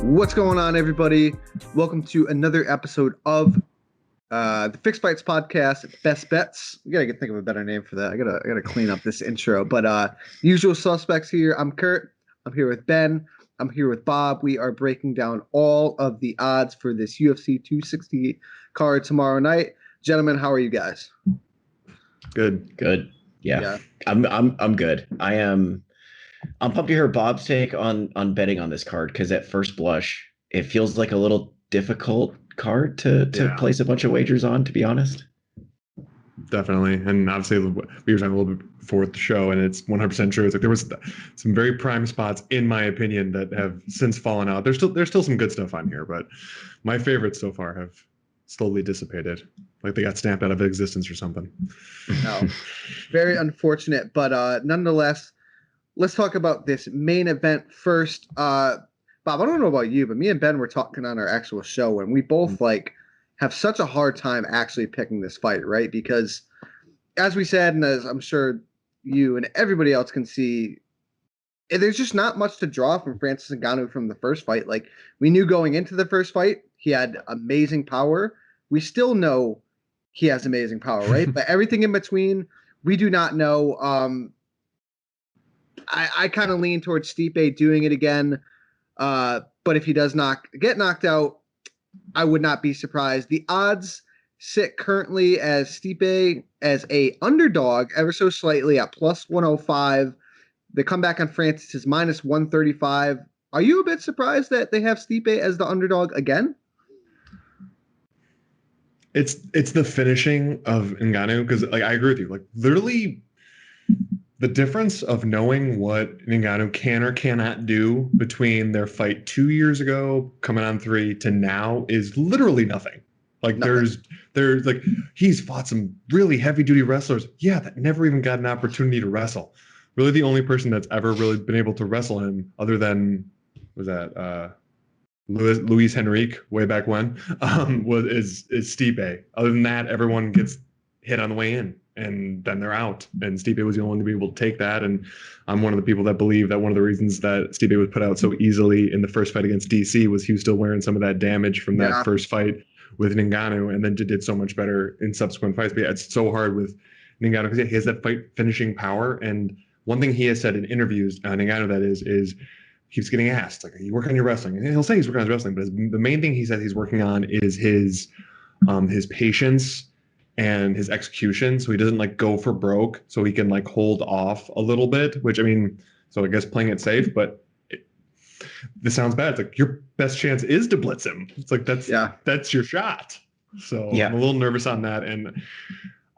What's going on, everybody? Welcome to another episode of the Fixed Fights podcast, Best Bets. We gotta think of a better name for that. I gotta clean up this intro. But usual suspects here. I'm Kurt. I'm here with Ben. I'm here with Bob. We are breaking down all of the odds for this UFC 260 card tomorrow night. Gentlemen, how are you guys? Good. Yeah. I'm good. I'm pumped to hear Bob's take on betting on this card, because at first blush, it feels like a little difficult card to place a bunch of wagers on, to be honest. Definitely. And obviously, we were talking a little bit before the show, and it's 100% true. It's like there was some very prime spots, in my opinion, that have since fallen out. There's still some good stuff on here, but my favorites so far have slowly dissipated. Like they got stamped out of existence or something. No. Very unfortunate, but nonetheless, let's talk about this main event first. Bob, I don't know about you, but me and Ben were talking on our actual show, and we both have such a hard time actually picking this fight, right? Because as we said, and as I'm sure you and everybody else can see, there's just not much to draw from Francis Ngannou from the first fight. Like, we knew going into the first fight, he had amazing power. We still know he has amazing power, right? But everything in between, we do not know. I kind of lean towards Stipe doing it again. But if he does get knocked out, I would not be surprised. The odds sit currently as Stipe as a underdog ever so slightly at plus 105. The comeback on Francis is minus 135. Are you a bit surprised that they have Stipe as the underdog again? It's the finishing of Ngannou, because I agree with you. Literally, the difference of knowing what Ngannou can or cannot do between their fight 2 years ago, coming on 3, to now is literally nothing. There's he's fought some really heavy duty wrestlers, that never even got an opportunity to wrestle. Really, the only person that's ever really been able to wrestle him, other than Luis Henrique way back when, is Stipe. Other than that, everyone gets hit on the way in, and then they're out. And Stipe was the only one to be able to take that. And I'm one of the people that believe that one of the reasons that Stipe was put out so easily in the first fight against DC was he was still wearing some of that damage from that first fight with Ngannou, and then did so much better in subsequent fights. But it's so hard with Ngannou because he has that fight finishing power. And one thing he has said in interviews, Ngannou, that is keeps getting asked, are you working on your wrestling? And he'll say he's working on his wrestling, but the main thing he says he's working on is his patience and his execution, so he doesn't go for broke, so he can hold off a little bit, which so I guess playing it safe, but this sounds bad. It's your best chance is to blitz him. It's that's your shot. So I'm a little nervous on that, and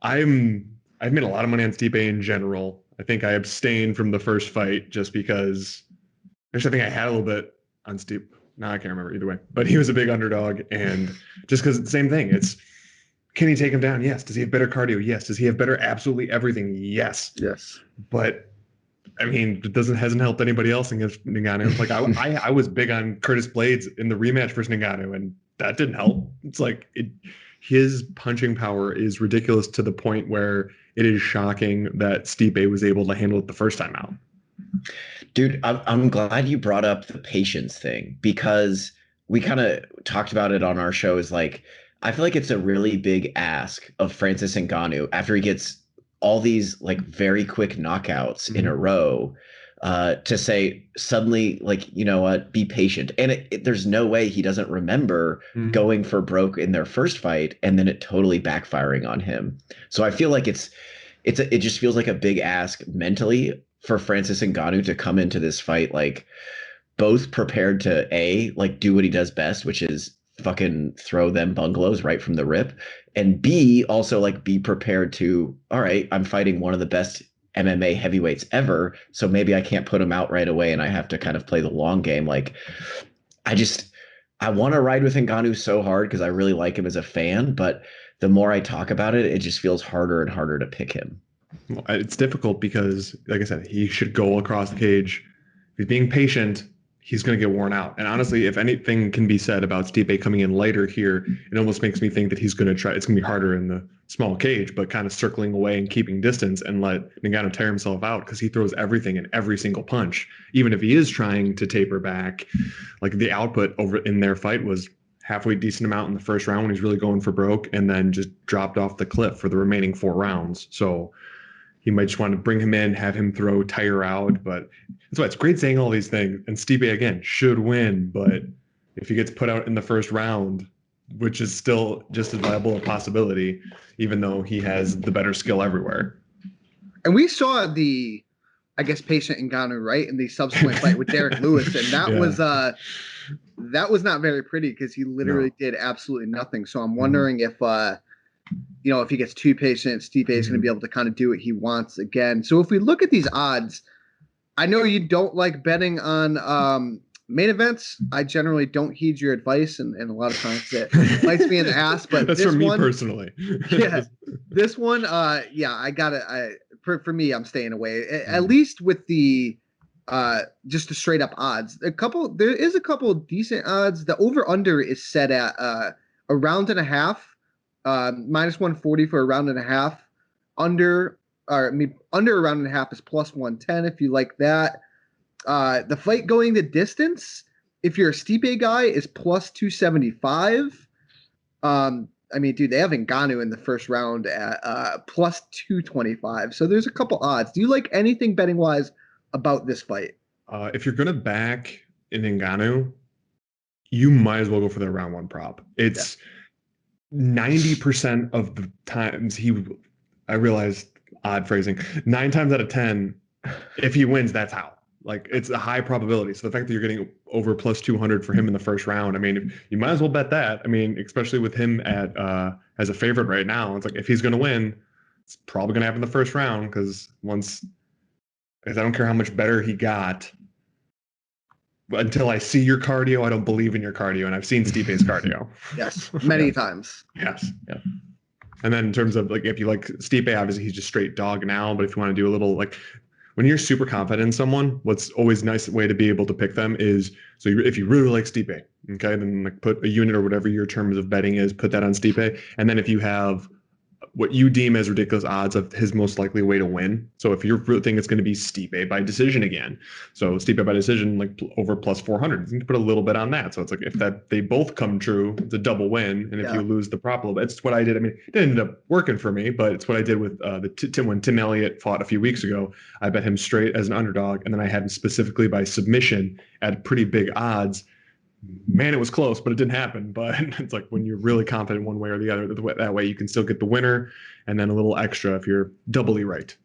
I've made a lot of money on Stipe in general. I think I abstained from the first fight just because I think I had a little bit on Stipe. No, I can't remember either way, but he was a big underdog, and just because it's the same thing, can he take him down? Yes. Does he have better cardio? Yes. Does he have better absolutely everything? Yes. Yes. But it hasn't helped anybody else against Ngannou. I was big on Curtis Blades in the rematch versus Ngannou, and that didn't help. It's his punching power is ridiculous to the point where it is shocking that Stipe was able to handle it the first time out. Dude, I'm glad you brought up the patience thing, because we kind of talked about it on our show. I feel like it's a really big ask of Francis Ngannou after he gets all these very quick knockouts in a row, to say suddenly, you know what, be patient. And there's no way he doesn't remember going for broke in their first fight and then it totally backfiring on him. So I feel like it just feels like a big ask mentally for Francis Ngannou to come into this fight both prepared to do what he does best, which is fucking throw them bungalows right from the rip, and B, also be prepared to, all right, I'm fighting one of the best MMA heavyweights ever, so maybe I can't put him out right away and I have to kind of play the long game. I want to ride with Ngannou so hard because I really like him as a fan, but the more I talk about it, it just feels harder and harder to pick him. Well, it's difficult because, like I said, he should go across the cage. If he's being patient, he's going to get worn out. And honestly, if anything can be said about Stipe coming in lighter here, it almost makes me think that he's going to try. It's going to be harder in the small cage, but kind of circling away and keeping distance and let Ngannou tear himself out because he throws everything in every single punch. Even if he is trying to taper back, like the output over in their fight was halfway decent amount in the first round when he's really going for broke, and then just dropped off the cliff for the remaining 4 rounds. So he might just want to bring him in, have him throw, tire out. But that's why it's great saying all these things. And Stipe, again, should win. But if he gets put out in the first round, which is still just as viable a possibility, even though he has the better skill everywhere. And we saw the, I guess, patient Ngannou, right, in the subsequent fight with Derek Lewis, and that was not very pretty because he literally did absolutely nothing. So I'm wondering if if he gets too patient, Stipe is going to be able to kind of do what he wants again. So if we look at these odds, I know you don't like betting on main events. I generally don't heed your advice, and a lot of times it bites me in the ass. But that's for me personally. Yeah, this one, I got it. For me, I'm staying away. At least with the just the straight up odds. There is a couple decent odds. The over under is set at a round and a half, minus 140 for a round and a half. Under a round and a half is plus 110 if you like that. The fight going the distance, if you're a Stipe guy, is plus 275. Dude, they have Ngannou in the first round at plus 225. So there's a couple odds. Do you like anything betting wise about this fight? If you're gonna back in Ngannou, you might as well go for the round 1 prop. It's 90% of the times I realized odd phrasing, 9 times out of 10, if he wins, that's how. Like, it's a high probability. So the fact that you're getting over plus 200 for him in the first round, I mean, you might as well bet that. I mean, especially with him at as a favorite right now, it's like if he's going to win, it's probably going to happen in the first round because I don't care how much better he got. Until I see your cardio, I don't believe in your cardio, and I've seen Stipe's cardio. Yes, many times. Yes. Yeah. And then in terms of like, if you like Stipe, obviously he's just straight dog now. But if you want to do a little like, when you're super confident in someone, what's always a nice way to be able to pick them is, so if you really like Stipe, okay, then like put a unit or whatever your terms of betting is, put that on Stipe. And then if you have what you deem as ridiculous odds of his most likely way to win. So if you're thinking it's going to be Stipe by decision again, so Stipe by decision, like over plus 400, you can put a little bit on that. So it's like if that they both come true, it's a double win. And if you lose the prop a little bit, it's what I did. I mean, it didn't end up working for me, but it's what I did with when Tim Elliott fought a few weeks ago. I bet him straight as an underdog, and then I had him specifically by submission at pretty big odds. Man, it was close, but it didn't happen. But it's like when you're really confident one way or the other, that way you can still get the winner and then a little extra if you're doubly right.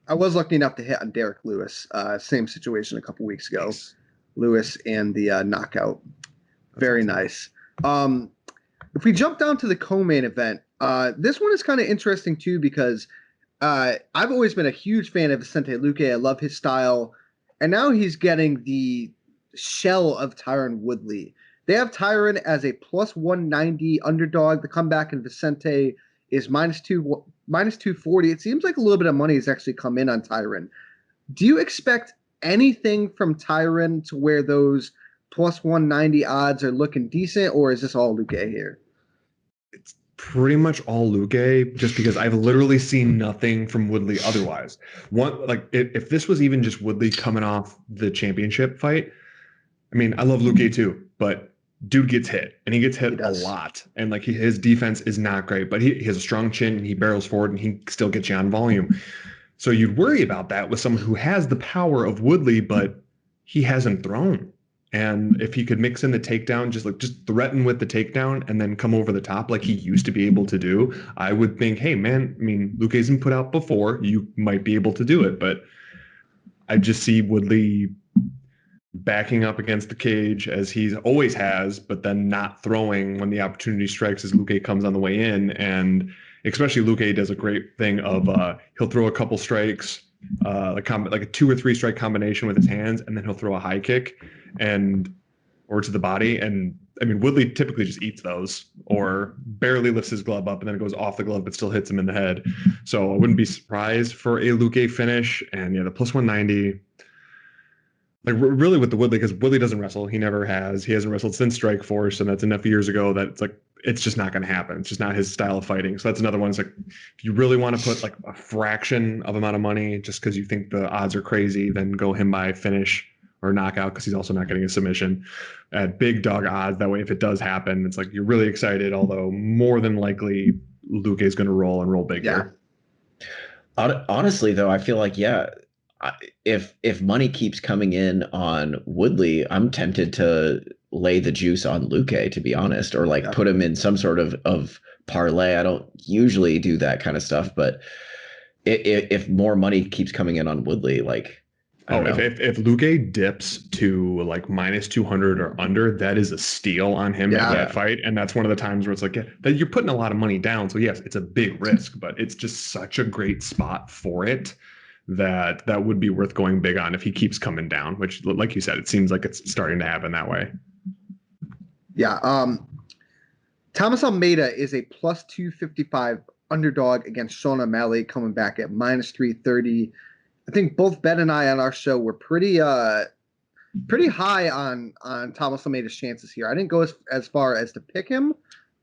I was lucky enough to hit on Derek Lewis. Same situation a couple weeks ago. Nice. Lewis and the knockout. Very nice. If we jump down to the co-main event, this one is kind of interesting too because I've always been a huge fan of Vicente Luque. I love his style. And now he's getting the shell of Tyron Woodley. They have Tyron as a plus 190 underdog. The comeback in Vicente is minus 240. It seems like a little bit of money has actually come in on Tyron. Do you expect anything from Tyron to where those plus 190 odds are looking decent, or is this all Luque here? It's pretty much all Luque, just because I've literally seen nothing from Woodley otherwise. If this was even just Woodley coming off the championship fight, I mean, I love Luque too, but dude gets hit, and he gets hit a lot. And like his defense is not great, but he has a strong chin, and he barrels forward, and he still gets you on volume. So you'd worry about that with someone who has the power of Woodley, but he hasn't thrown. And if he could mix in the takedown, just threaten with the takedown and then come over the top like he used to be able to do, I would think, hey man, I mean, Luque's been put out before, you might be able to do it. But I just see Woodley backing up against the cage as he always has, but then not throwing when the opportunity strikes as Luque comes on the way in. And especially Luque does a great thing of he'll throw a couple strikes, like a 2 or 3 strike combination with his hands, and then he'll throw a high kick or to the body. And I mean, Woodley typically just eats those or barely lifts his glove up and then it goes off the glove but still hits him in the head. So I wouldn't be surprised for a Luque finish. And yeah, the plus 190. Like really with the Woodley, because Woodley doesn't wrestle. He never has. He hasn't wrestled since Strikeforce, and that's enough years ago that it's like it's just not going to happen. It's just not his style of fighting. So that's another one. It's like, if you really want to put like a fraction of amount of money just because you think the odds are crazy, then go him by finish or knockout, because he's also not getting a submission at big dog odds. That way, if it does happen, it's like you're really excited, although more than likely Luque is going to roll and roll big here. Honestly, though, I feel like, if money keeps coming in on Woodley, I'm tempted to lay the juice on Luque, to be honest, or like put him in some sort of parlay. I don't usually do that kind of stuff, but if more money keeps coming in on Woodley, like, if Luque dips to like minus 200 or under, that is a steal on him in that fight. And that's one of the times where it's like, that you're putting a lot of money down. So yes, it's a big risk, but it's just such a great spot for it that would be worth going big on if he keeps coming down, which, like you said, it seems like it's starting to happen that way. Yeah. Thomas Almeida is a plus 255 underdog against Sean O'Malley, coming back at minus 330. I think both Ben and I on our show were pretty high on Thomas Almeida's chances here. I didn't go as far as to pick him,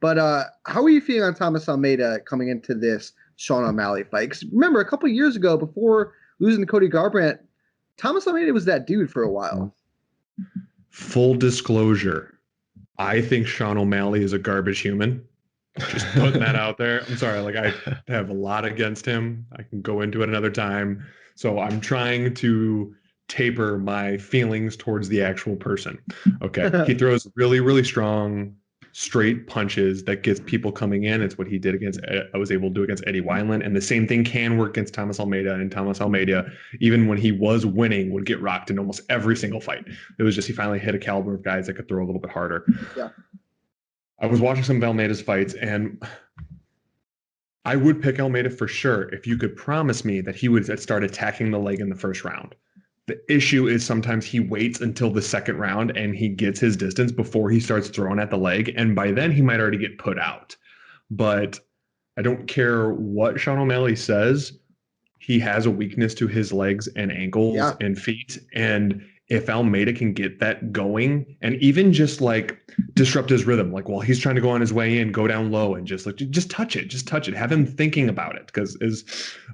but how are you feeling on Thomas Almeida coming into this Sean O'Malley fight? Because remember, a couple of years ago, before losing to Cody Garbrandt, Thomas Almeida was that dude for a while. Full disclosure, I think Sean O'Malley is a garbage human. Just putting that out there. I'm sorry, like, I have a lot against him. I can go into it another time. So I'm trying to taper my feelings towards the actual person. Okay. He throws really, really strong, straight punches that gets people coming in. It's what he did I was able to do against Eddie Wineland. And the same thing can work against Thomas Almeida. And Thomas Almeida, even when he was winning, would get rocked in almost every single fight. It was just he finally hit a caliber of guys that could throw a little bit harder. Yeah. I was watching some of Almeida's fights, and I would pick Almeida for sure if you could promise me that he would start attacking the leg in the first round. The issue is sometimes he waits until the second round and he gets his distance before he starts throwing at the leg. And by then he might already get put out. But I don't care what Sean O'Malley says. He has a weakness to his legs and ankles and feet. And if Almeida can get that going and even just like disrupt his rhythm, like while he's trying to go on his way in, go down low and just touch it, have him thinking about it. Because as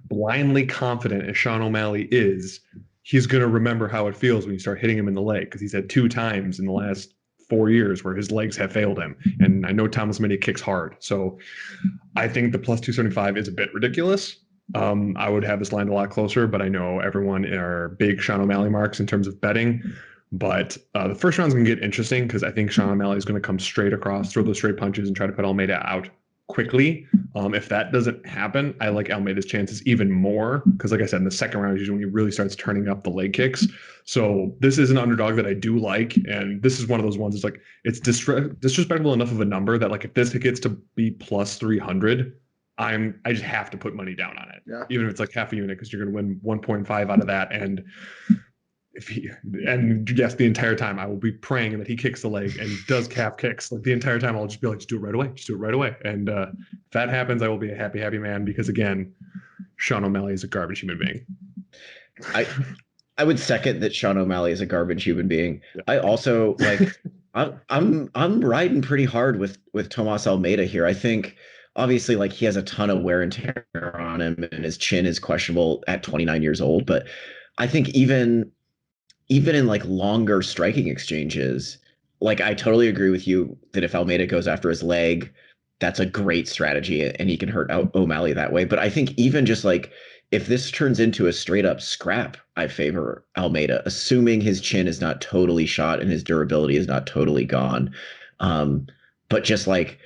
blindly confident as Sean O'Malley is, he's going to remember how it feels when you start hitting him in the leg, because he's had 2 times in the last 4 years where his legs have failed him. And I know Thomas Almeida kicks hard. So I think the plus 275 is a bit ridiculous. I would have this line a lot closer, but I know everyone are big Sean O'Malley marks in terms of betting. But the first round's going to get interesting because I think Sean O'Malley is going to come straight across, throw those straight punches, and try to put Almeida out quickly. If that doesn't happen, I like Almeida's chances even more because, like I said, in the second round is usually when he really starts turning up the leg kicks. So this is an underdog that I do like, and this is one of those ones. It's like it's disrespectful enough of a number that like if this gets to be plus 300. I just have to put money down on it, even if it's like half a unit, because you're going to win 1.5 out of that. And yes, the entire time I will be praying that he kicks the leg and does calf kicks. Like the entire time I'll just be like, just do it right away. And if that happens, I will be a happy man, because again, Sean O'Malley is a garbage human being. I would second that Sean O'Malley is a garbage human being. Yeah. I also like I'm riding pretty hard with Tomas Almeida here. I think obviously like he has a ton of wear and tear on him and his chin is questionable at 29 years old, but I think even in like longer striking exchanges, like I totally agree with you that if Almeida goes after his leg, that's a great strategy and he can hurt O'Malley that way. But I think even just like if this turns into a straight up scrap, I favor Almeida, assuming his chin is not totally shot and his durability is not totally gone. But just like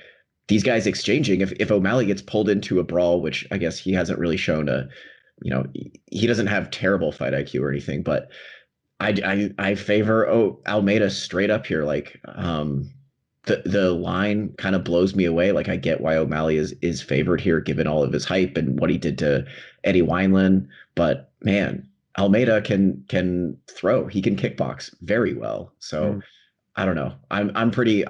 these guys exchanging, if O'Malley gets pulled into a brawl, which I guess he hasn't really shown he doesn't have terrible fight IQ or anything, but I favor Almeida straight up here. Like the line kind of blows me away. Like I get why O'Malley is favored here, given all of his hype and what he did to Eddie Wineland. But man, Almeida can throw. He can kickbox very well. So I don't know. I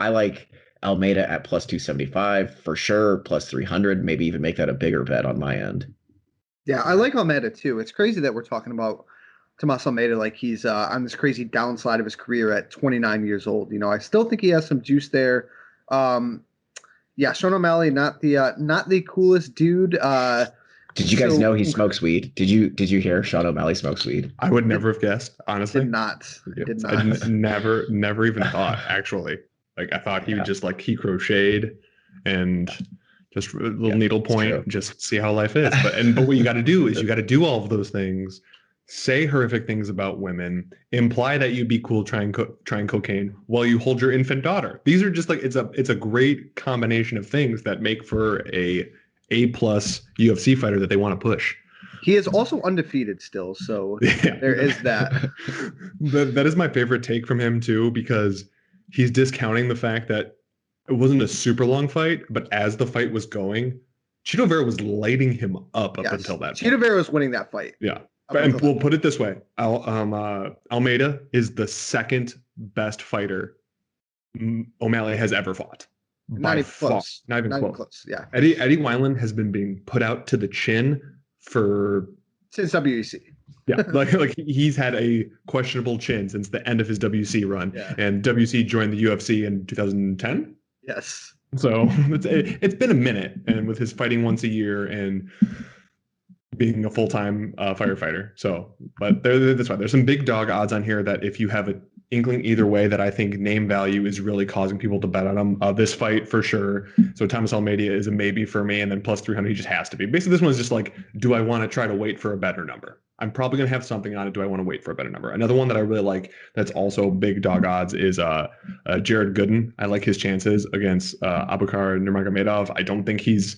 like Almeida at plus 275 for sure, plus 300, maybe even make that a bigger bet on my end. Yeah, I like Almeida too. It's crazy that we're talking about Tomas Almeida like he's on this crazy downslide of his career at 29 years old. I still think he has some juice there. Yeah, Sean O'Malley, not the coolest dude. Did you guys know he smokes weed? Did you hear Sean O'Malley smokes weed? I would never have guessed, honestly. Did not. Did not. I never even thought, actually. Like, I thought he would just like he crocheted and just a little needlepoint, just see how life is. But what you got to do is you got to do all of those things, say horrific things about women, imply that you'd be cool trying cocaine while you hold your infant daughter. These are just like it's a great combination of things that make for a plus UFC fighter that they want to push. He is also undefeated still, so there is that. That is my favorite take from him too, because he's discounting the fact that it wasn't a super long fight, but as the fight was going, Chito Vera was lighting him up until that point. Chito Vera was winning that fight. Yeah. And we'll put it this way. Almeida is the second best fighter O'Malley has ever fought. Not even close. Not even close. Yeah. Eddie Wineland has been being put out to the chin since WEC. Yeah, like he's had a questionable chin since the end of his WC run, and WC joined the UFC in 2010. Yes. So it's been a minute, and with his fighting once a year and being a full-time firefighter. So, but that's why there's some big dog odds on here that if you have an inkling either way, that I think name value is really causing people to bet on him. This fight for sure. So Thomas Almeida is a maybe for me, and then plus 300 he just has to be. Basically, this one's just like, do I want to try to wait for a better number? I'm probably going to have something on it. Do I want to wait for a better number? Another one that I really like that's also big dog odds is Jared Gooden. I like his chances against Abubakar Nurmagomedov. I don't think he's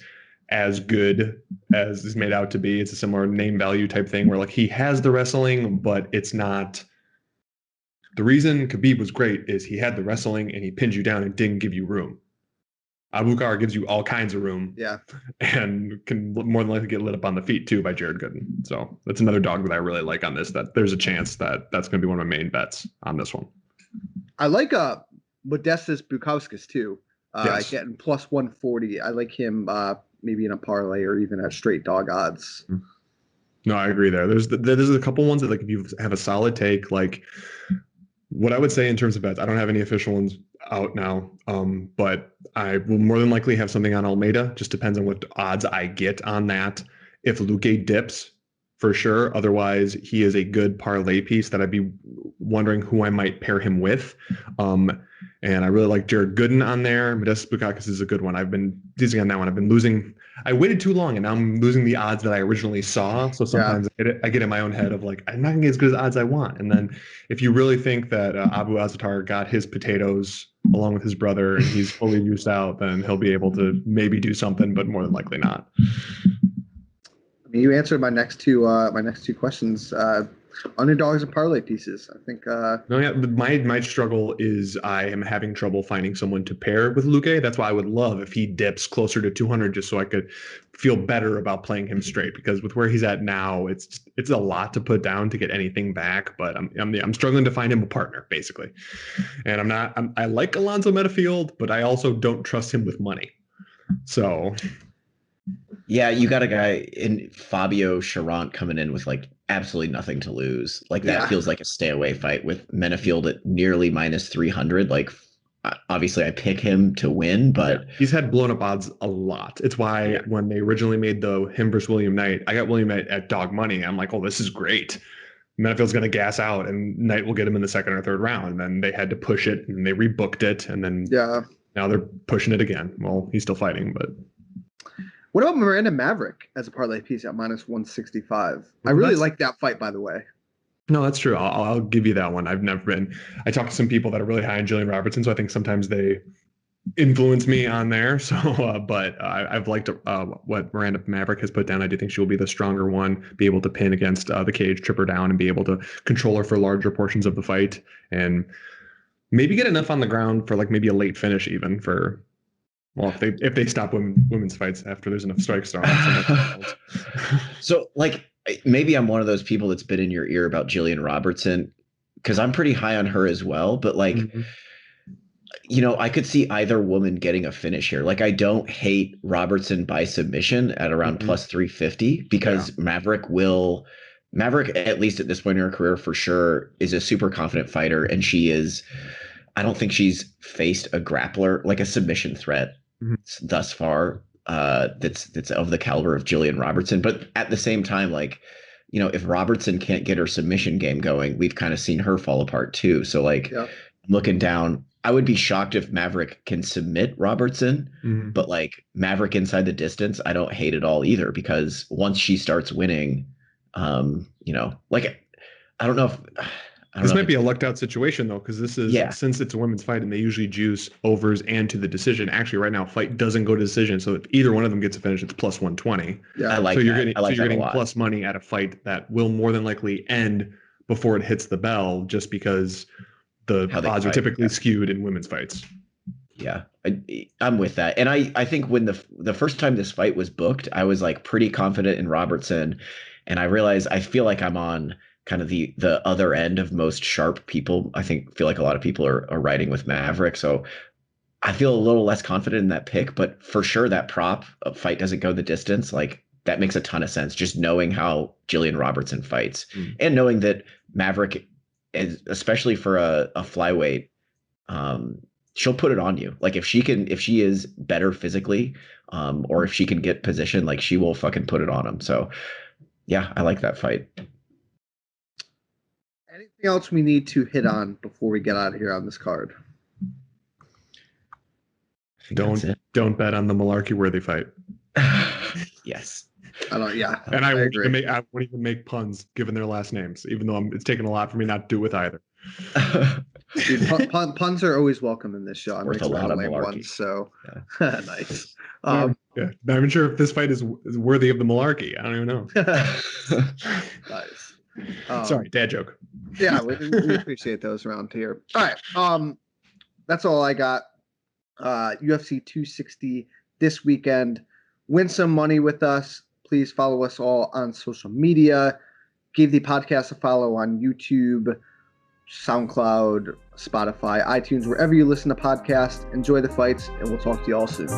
as good as is made out to be. It's a similar name value type thing where like he has the wrestling, but it's not. The reason Khabib was great is he had the wrestling and he pinned you down and didn't give you room. Abubakar gives you all kinds of room, and can more than likely get lit up on the feet too by Jared Gooden. So that's another dog that I really like on this. That there's a chance that that's going to be one of my main bets on this one. I like Modestas Bukauskas too. Getting plus 140. I like him maybe in a parlay or even at straight dog odds. No, I agree there. There's a couple ones that like if you have a solid take, like what I would say in terms of bets, I don't have any official ones out now, but I will more than likely have something on Almeida. Just depends on what odds I get on that. If Luque dips, for sure. Otherwise, he is a good parlay piece that I'd be wondering who I might pair him with. And I really like Jared Gooden on there. Modestas Bukauskas is a good one. I've been teasing on that one. I've been losing. I waited too long, and now I'm losing the odds that I originally saw. So sometimes I get in my own head of like, I'm not going to get as good as odds I want. And then if you really think that Abu Azaitar got his potatoes along with his brother and he's fully used out, then he'll be able to maybe do something, but more than likely not. I mean, you answered my next two questions. Underdogs and parlay pieces. I think. My struggle is I am having trouble finding someone to pair with Luque. That's why I would love if he dips closer to 200, just so I could feel better about playing him straight. Because with where he's at now, it's a lot to put down to get anything back. But I'm struggling to find him a partner basically, and I like Alonzo Metafield, but I also don't trust him with money. So. Yeah, you got a guy in Fabio Charant coming in with like absolutely nothing to lose. Like that feels like a stay away fight with Menafield at nearly minus 300. Like obviously I pick him to win, but he's had blown up odds a lot. It's why when they originally made him versus William Knight, I got William Knight at dog money. I'm like, oh, this is great. Menafield's going to gas out and Knight will get him in the second or third round. And then they had to push it and they rebooked it. And then now they're pushing it again. Well, he's still fighting, but. What about Miranda Maverick as a parlay piece at minus 165? I really like that fight, by the way. No, that's true. I'll give you that one. I talked to some people that are really high on Jillian Robertson, so I think sometimes they influence me on there. So, but I've liked what Miranda Maverick has put down. I do think she will be the stronger one, be able to pin against the cage, trip her down, and be able to control her for larger portions of the fight, and maybe get enough on the ground for like maybe a late finish even for. Well, if they stop women's fights after there's enough strikes thrown. So, like, maybe I'm one of those people that's been in your ear about Jillian Robertson because I'm pretty high on her as well. But like, you know, I could see either woman getting a finish here. Like, I don't hate Robertson by submission at around plus 350 because Maverick, at least at this point in her career, for sure, is a super confident fighter, and she is. I don't think she's faced a grappler, like a submission threat, thus far. That's of the caliber of Jillian Robertson. But at the same time, like, you know, if Robertson can't get her submission game going, we've kind of seen her fall apart too. So like, looking down, I would be shocked if Maverick can submit Robertson, but like Maverick inside the distance, I don't hate it all either, because once she starts winning, you know, like, I don't know if this might be a lucked out situation though, because this is since it's a women's fight and they usually juice overs and to the decision. Actually, right now, fight doesn't go to decision, so if either one of them gets a finish, it's plus 120. Yeah, I like so you're that. Getting plus money at a fight that will more than likely end before it hits the bell, just because the odds are typically skewed in women's fights. Yeah, I'm with that. And I think when the first time this fight was booked, I was like pretty confident in Robertson, and I realized I feel like I'm on kind of the other end of most sharp people. I feel like a lot of people are riding with Maverick. So I feel a little less confident in that pick, but for sure that prop of fight doesn't go the distance. Like, that makes a ton of sense. Just knowing how Jillian Robertson fights and knowing that Maverick is, especially for a flyweight, she'll put it on you. Like, if she is better physically, or if she can get position, like, she will fucking put it on him. So yeah, I like that fight. Anything else we need to hit on before we get out of here on this card? Don't bet on the malarkey worthy fight. Yes. I don't. Yeah. And I won't even make puns given their last names, even though it's taken a lot for me not to do with either. Dude, puns are always welcome in this show. I'm worth a lot of malarkey. Ones, so nice. Not even sure if this fight is worthy of the malarkey. I don't even know. Nice. Sorry, dad joke. Yeah, we appreciate those around here. All right. That's all I got. UFC 260 this weekend. Win some money with us. Please follow us all on social media. Give the podcast a follow on YouTube, SoundCloud, Spotify, iTunes, wherever you listen to podcasts. Enjoy the fights, and we'll talk to you all soon.